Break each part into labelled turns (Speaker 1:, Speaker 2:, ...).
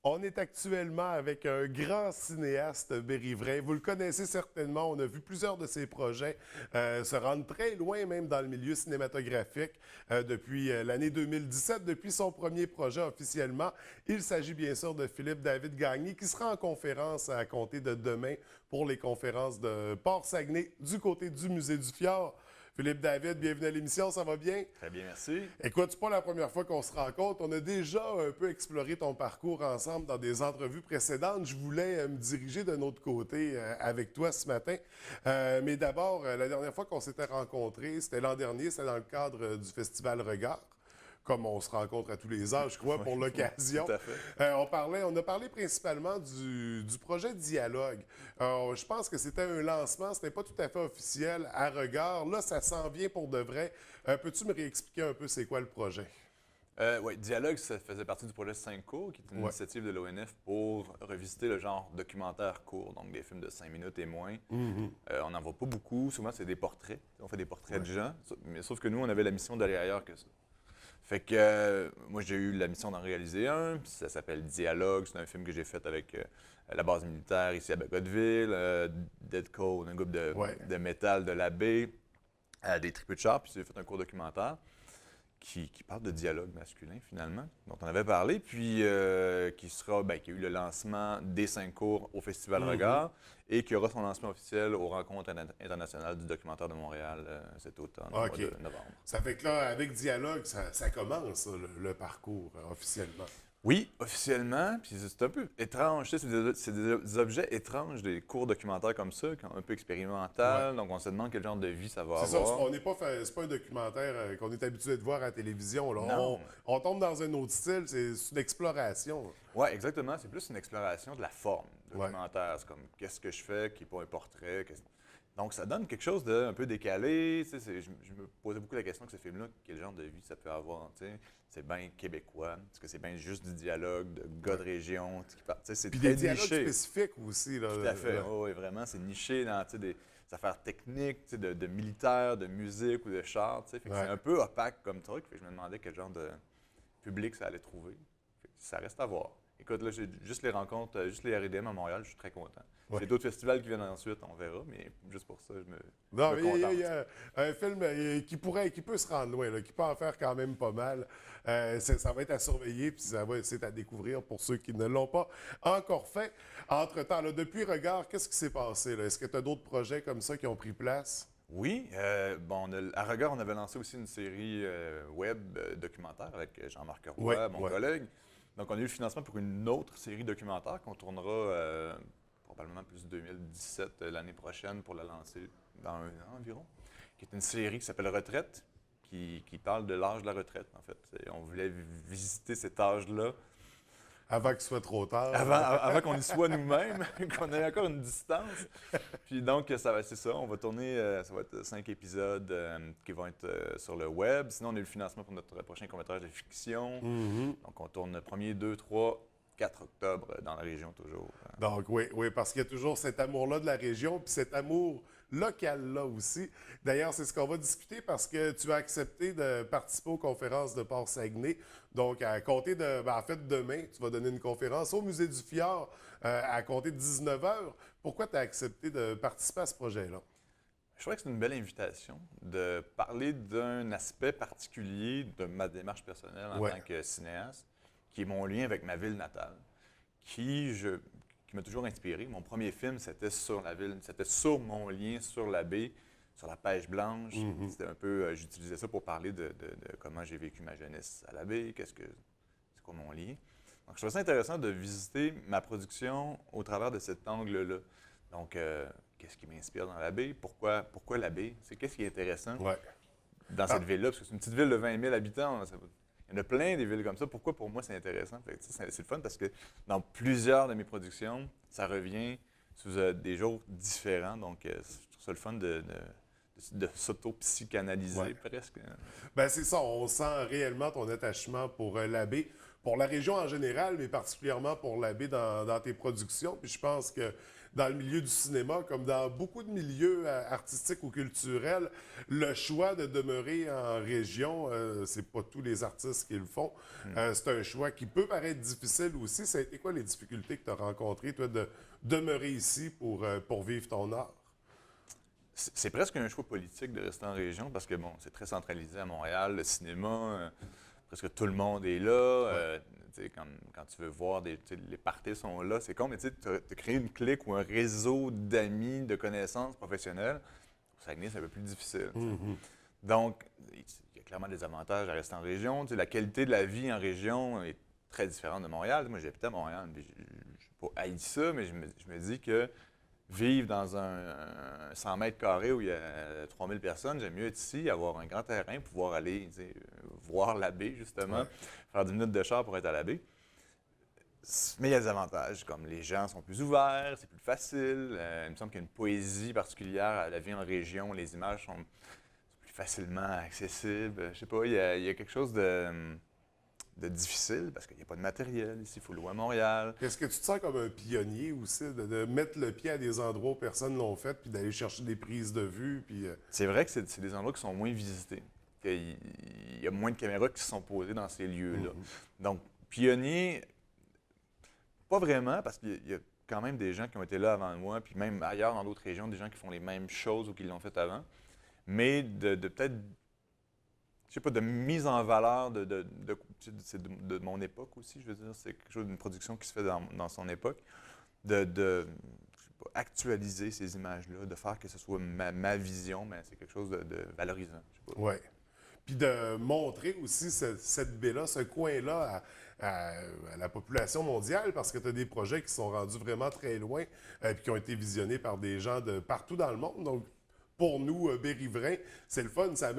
Speaker 1: On est actuellement avec un grand cinéaste berrivrain. Vous le connaissez certainement. On a vu plusieurs de ses projets se rendre très loin, même dans le milieu cinématographique, depuis l'année 2017, depuis son premier projet officiellement. Il s'agit bien sûr de Philippe David Gagné, qui sera en conférence à compter de demain pour les conférences de Port-Saguenay du côté du Musée du Fjord. Philippe David, bienvenue à l'émission, ça va bien?
Speaker 2: Très bien, merci.
Speaker 1: Écoute, c'est pas la première fois qu'on se rencontre. On a déjà un peu exploré ton parcours ensemble dans des entrevues précédentes. Je voulais me diriger d'un autre côté avec toi ce matin. Mais d'abord, la dernière fois qu'on s'était rencontrés, c'était l'an dernier, c'était dans le cadre du Festival Regard. Comme on se rencontre à tous les ans, je crois,
Speaker 2: Oui,
Speaker 1: pour l'occasion.
Speaker 2: tout à fait.
Speaker 1: On a parlé principalement du projet Dialogue. Je pense que c'était un lancement, c'était pas tout à fait officiel à regard. Là, ça s'en vient pour de vrai. Peux-tu me réexpliquer un peu c'est quoi le projet?
Speaker 2: Oui, Dialogue, ça faisait partie du projet 5 cours, qui est une
Speaker 1: Ouais.
Speaker 2: initiative de l'ONF pour revisiter le genre documentaire court, donc des films de 5 minutes et moins. On n'en voit pas beaucoup, souvent c'est des portraits. On fait des portraits de gens, mais sauf que nous, on avait la mission d'aller ailleurs que ça. Fait que moi, j'ai eu la mission d'en réaliser un, puis ça s'appelle Dialogue. C'est un film que j'ai fait avec la base militaire ici à Bagotville, Dead Code, un groupe
Speaker 1: Ouais.
Speaker 2: de métal de la baie, des tripes de char, puis j'ai fait un court documentaire qui parle de dialogue masculin, finalement, dont on avait parlé, puis qui a eu le lancement des 5 cours au Festival Regard et qui aura son lancement officiel aux Rencontres internationales du documentaire de Montréal cet automne, au mois
Speaker 1: OK.
Speaker 2: de novembre.
Speaker 1: Ça fait que là, avec Dialogue, ça commence, ça, le parcours, officiellement.
Speaker 2: Oui, officiellement, puis c'est un peu étrange, tu sais, c'est des objets étranges, des cours documentaires comme ça, un peu expérimental, donc on se demande quel genre de vie ça va
Speaker 1: C'est ça,
Speaker 2: avoir.
Speaker 1: on n'est pas c'est pas un documentaire qu'on est habitué de voir à la télévision. Là.
Speaker 2: Non.
Speaker 1: On tombe dans un autre style, c'est une exploration.
Speaker 2: Oui, exactement. C'est plus une exploration de la forme
Speaker 1: Ouais.
Speaker 2: documentaire. C'est comme qu'est-ce que je fais qui n'est pas un portrait. Donc, ça donne quelque chose d'un peu décalé. Tu sais, je me posais beaucoup la question que ce film-là, quel genre de vie ça peut avoir. Tu sais. C'est bien québécois. Est-ce que c'est bien juste du dialogue de gars de région? Tu sais, c'est
Speaker 1: Puis
Speaker 2: très
Speaker 1: des dialogues
Speaker 2: niché.
Speaker 1: spécifiques aussi. Là,
Speaker 2: Tout à fait.
Speaker 1: là.
Speaker 2: Oui, vraiment, c'est niché dans tu sais, des affaires techniques, tu sais, de militaires, de musique ou de chars. Tu sais. Fait que
Speaker 1: Ouais.
Speaker 2: c'est un peu opaque comme truc. Fait que je me demandais quel genre de public ça allait trouver. Fait que ça reste à voir. Écoute, là, j'ai juste les rencontres, juste les RIDM à Montréal, je suis très content.
Speaker 1: Ouais.
Speaker 2: J'ai d'autres festivals qui viennent ensuite, on verra, mais juste pour ça,
Speaker 1: Non,
Speaker 2: je me
Speaker 1: mais
Speaker 2: contente.
Speaker 1: il y a un film qui peut se rendre loin, là, qui peut en faire quand même pas mal. Ça va être à surveiller, puis c'est à découvrir pour ceux qui ne l'ont pas encore fait. Entre-temps, là, depuis Regard, qu'est-ce qui s'est passé? Là? Est-ce que tu as d'autres projets comme ça qui ont pris place?
Speaker 2: Oui, à Regard, on avait lancé aussi une série web documentaire avec Jean-Marc Roy,
Speaker 1: Ouais,
Speaker 2: mon
Speaker 1: ouais.
Speaker 2: collègue. Donc, on a eu le financement pour une autre série documentaire qu'on tournera probablement plus 2017 l'année prochaine pour la lancer dans un an environ, qui est une série qui s'appelle Retraite, qui parle de l'âge de la retraite, en fait. On voulait visiter cet âge-là
Speaker 1: Avant qu'il soit trop tard.
Speaker 2: avant qu'on y soit nous-mêmes, qu'on ait encore une distance. Puis donc, c'est ça, on va tourner, ça va être 5 épisodes qui vont être sur le web. Sinon, on a eu le financement pour notre prochain court-métrage de fiction. Donc, on tourne le 1er, 2, 3, 4 octobre dans la région toujours.
Speaker 1: Donc, oui, parce qu'il y a toujours cet amour-là de la région, puis cet amour local-là aussi. D'ailleurs, c'est ce qu'on va discuter parce que tu as accepté de participer aux conférences de Port-Saguenay. Donc, à compter en fait, demain, tu vas donner une conférence au Musée du Fjord à compter de 19 h. Pourquoi tu as accepté de participer à ce projet-là?
Speaker 2: Je trouvais que c'est une belle invitation de parler d'un aspect particulier de ma démarche personnelle en
Speaker 1: Ouais.
Speaker 2: tant que cinéaste, qui est mon lien avec ma ville natale, qui m'a toujours inspiré. Mon premier film, c'était sur la ville, c'était sur mon lien sur la baie, sur la pêche blanche. C'était un peu, j'utilisais ça pour parler de comment j'ai vécu ma jeunesse à la baie, c'est quoi mon lien. Donc, je trouvais ça intéressant de visiter ma production au travers de cet angle-là. Donc, qu'est-ce qui m'inspire dans la baie? Pourquoi la baie? Qu'est-ce qui est intéressant
Speaker 1: Ouais.
Speaker 2: dans cette ville-là? Parce que c'est une petite ville de 20 000 habitants. Il y en a plein des villes comme ça. Pourquoi pour moi c'est intéressant? Fait que, c'est le fun parce que dans plusieurs de mes productions, ça revient sous des jours différents. Donc, je trouve ça le fun de s'auto-psychanalyser
Speaker 1: Ouais.
Speaker 2: presque.
Speaker 1: Ben c'est ça, on sent réellement ton attachement pour l'abbé, pour la région en général, mais particulièrement pour l'abbé dans tes productions. Puis je pense que dans le milieu du cinéma, comme dans beaucoup de milieux artistiques ou culturels, le choix de demeurer en région, c'est pas tous les artistes qui le font. C'est un choix qui peut paraître difficile aussi. Ça a été quoi les difficultés que tu as rencontrées, toi, de demeurer ici pour vivre ton art?
Speaker 2: C'est presque un choix politique de rester en région parce que, bon, c'est très centralisé à Montréal, le cinéma, presque tout le monde est là. Tu sais, quand tu veux voir, les parties sont là, c'est con, mais tu sais, tu créer une clique ou un réseau d'amis, de connaissances professionnelles, au Saguenay, c'est un peu plus difficile. Donc, il y a clairement des avantages à rester en région. Tu sais, la qualité de la vie en région est très différente de Montréal. Moi, j'habitais à Montréal, mais je n'ai pas haï ça, mais je me dis que vivre dans un 100 mètres carrés où il y a 3000 personnes, j'aime mieux être ici, avoir un grand terrain, pouvoir aller voir la baie, justement, faire 10 minutes de char pour être à la baie. Mais il y a des avantages, comme les gens sont plus ouverts, c'est plus facile. Il me semble qu'il y a une poésie particulière à la vie en région, les images sont plus facilement accessibles. Je sais pas, il y a quelque chose de difficile parce qu'il n'y a pas de matériel ici, il faut louer à Montréal.
Speaker 1: Est-ce que tu te sens comme un pionnier aussi, de mettre le pied à des endroits où personne ne l'ont fait, puis d'aller chercher des prises de vue? Puis,
Speaker 2: C'est vrai que c'est des endroits qui sont moins visités. Il y a moins de caméras qui se sont posées dans ces lieux-là. Donc, pionnier, pas vraiment, parce qu'il y a quand même des gens qui ont été là avant moi, puis même ailleurs dans d'autres régions, des gens qui font les mêmes choses ou qui l'ont fait avant. Mais de peut-être, je sais pas, de mise en valeur de mon époque aussi, je veux dire, c'est quelque chose d'une production qui se fait dans son époque, je sais pas, actualiser ces images-là, de faire que ce soit ma vision, mais c'est quelque chose de valorisant.
Speaker 1: Oui. Puis de montrer aussi cette baie-là, ce coin-là à la population mondiale, parce que tu as des projets qui sont rendus vraiment très loin et qui ont été visionnés par des gens de partout dans le monde. Donc, pour nous, Berry-Vrain, c'est le fun, ça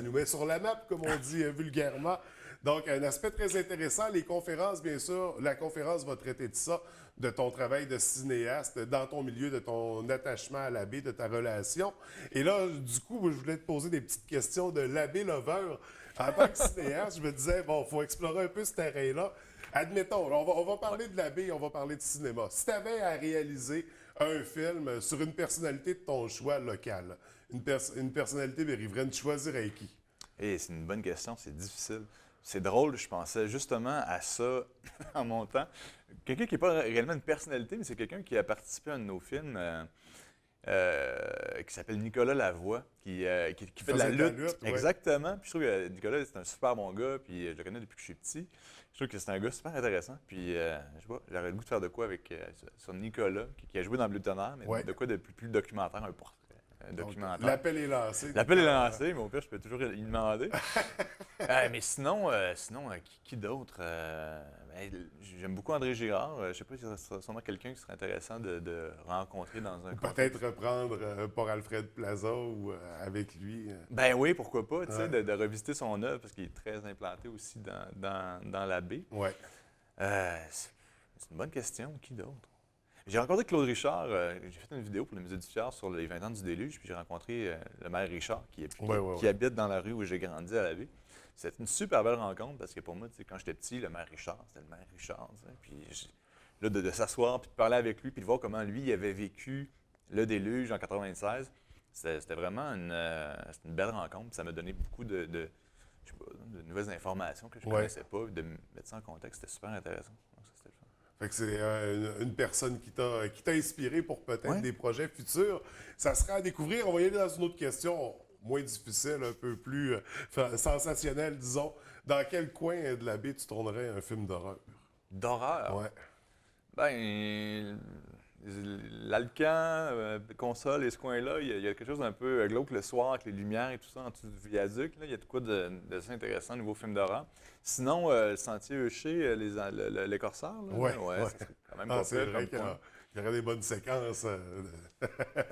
Speaker 1: nous met sur la map, comme on dit vulgairement. Donc, un aspect très intéressant, les conférences, bien sûr, la conférence va traiter de ça, de ton travail de cinéaste, dans ton milieu, de ton attachement à l'abbé, de ta relation. Et là, du coup, je voulais te poser des petites questions de l'abbé lover. En tant que cinéaste, je me disais, bon, il faut explorer un peu ce terrain-là. Admettons, on va parler de l'abbé, on va parler de cinéma. Si tu avais à réaliser un film sur une personnalité de ton choix local, une personnalité berrivraine, tu choisirais qui?
Speaker 2: C'est une bonne question, c'est difficile. C'est drôle, je pensais justement à ça en montant. Quelqu'un qui n'est pas réellement une personnalité, mais c'est quelqu'un qui a participé à un de nos films qui s'appelle Nicolas Lavoie, qui fait de la lutte. Exactement. Puis je trouve que Nicolas, c'est un super bon gars, puis je le connais depuis que je suis petit. Je trouve que c'est un gars super intéressant. Puis, je sais pas, j'aurais le goût de faire de quoi avec sur Nicolas, qui a joué dans Bleu Tonnerre, mais de quoi de plus documentaire, un portrait. Documentaire.
Speaker 1: L'appel est lancé.
Speaker 2: L'appel est lancé, mais au pire, je peux toujours y demander. Mais sinon, qui d'autre? J'aime beaucoup André Girard. Je ne sais pas si ce serait sûrement quelqu'un qui serait intéressant de rencontrer dans un contexte.
Speaker 1: Peut-être reprendre pour Alfred Plaza ou avec lui.
Speaker 2: Ben oui, pourquoi pas, tu sais, de revisiter son œuvre, parce qu'il est très implanté aussi dans la baie.
Speaker 1: Oui.
Speaker 2: C'est une bonne question. Qui d'autre? J'ai rencontré Claude Richard, j'ai fait une vidéo pour le Musée du Fjord sur les 20 ans du déluge, puis j'ai rencontré le maire Richard qui habite dans la rue où j'ai grandi à la baie. C'était une super belle rencontre parce que pour moi, quand j'étais petit, le maire Richard, c'était le maire Richard. Puis là, de s'asseoir, puis de parler avec lui, puis de voir comment lui il avait vécu le déluge en 96, c'était vraiment une belle rencontre. Puis ça m'a donné beaucoup de nouvelles informations que je ne connaissais pas, de mettre ça en contexte. C'était super intéressant. Donc, ça, c'était le fun.
Speaker 1: Fait que c'est une personne qui t'a inspiré pour peut-être des projets futurs. Ça sera à découvrir. On va y aller dans une autre question, moins difficile, un peu plus sensationnelle, disons. Dans quel coin de la baie tu tournerais un film d'horreur?
Speaker 2: D'horreur?
Speaker 1: Ouais.
Speaker 2: Ben, l'Alcan, console et ce coin-là, il y a quelque chose d'un peu glauque le soir avec les lumières et tout ça en dessous du viaduc. Là. Il y a de quoi d'assez intéressant, nouveau film d'horreur. Sinon, le Sentier Euché, les Corsaires,
Speaker 1: Oui,
Speaker 2: c'est quand même pas
Speaker 1: c'est vrai qu'il y aurait des bonnes séquences.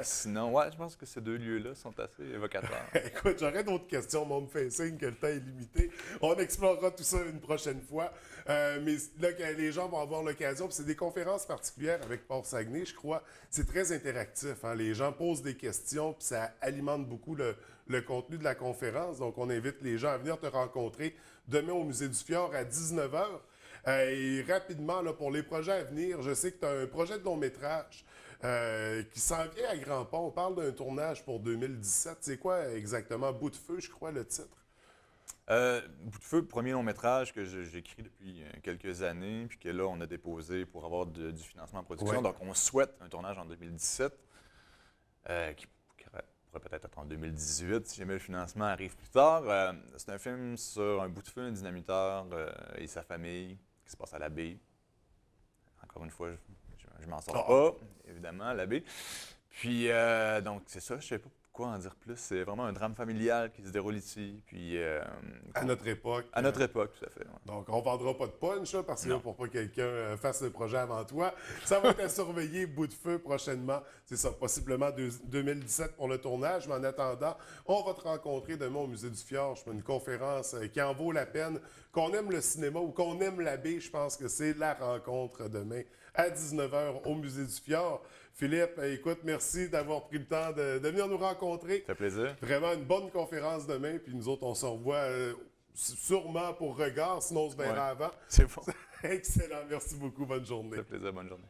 Speaker 2: Sinon, je pense que ces deux lieux-là sont assez évocateurs.
Speaker 1: Écoute, j'aurais d'autres questions, mais on me fait signe que le temps est limité. On explorera tout ça une prochaine fois. Mais là, les gens vont avoir l'occasion, puis c'est des conférences particulières avec Port-Saguenay, je crois. C'est très interactif. Hein? Les gens posent des questions, puis ça alimente beaucoup le contenu de la conférence. Donc, on invite les gens à venir te rencontrer demain au Musée du Fjord à 19h. Et rapidement, là, pour les projets à venir, je sais que tu as un projet de long métrage qui s'en vient à Grand Pont. On parle d'un tournage pour 2017. C'est quoi exactement? Bout de feu, je crois, le titre?
Speaker 2: Bout de feu, premier long métrage que j'écris depuis quelques années, puis que là, on a déposé pour avoir du financement en production.
Speaker 1: Ouais.
Speaker 2: Donc, on souhaite un tournage en 2017, qui pourrait peut-être être en 2018, si jamais le financement arrive plus tard. C'est un film sur un bout de feu, un dynamiteur et sa famille qui se passe à la baie. Encore une fois, je m'en sors pas, évidemment, à la baie. Puis, donc, c'est ça, je sais pas quoi en dire plus. C'est vraiment un drame familial qui se déroule ici. Puis,
Speaker 1: À notre époque.
Speaker 2: à notre époque, tout à fait. Ouais.
Speaker 1: Donc, on ne vendra pas de punch, là, parce que
Speaker 2: Non.
Speaker 1: pour pas que quelqu'un fasse le projet avant toi. Ça va être à surveiller, Bout de feu, prochainement. C'est ça, possiblement 2017 pour le tournage. Mais en attendant, on va te rencontrer demain au Musée du Fjord. Je fais une conférence qui en vaut la peine. Qu'on aime le cinéma ou qu'on aime la baie, je pense que c'est la rencontre demain à 19h au Musée du Fjord. Philippe, écoute, merci d'avoir pris le temps de venir nous rencontrer.
Speaker 2: Ça fait plaisir.
Speaker 1: Vraiment une bonne conférence demain. Puis nous autres, on se revoit sûrement pour regard, sinon on se verra
Speaker 2: Ouais.
Speaker 1: avant.
Speaker 2: C'est bon.
Speaker 1: Excellent. Merci beaucoup. Bonne journée.
Speaker 2: Ça fait plaisir. Bonne journée.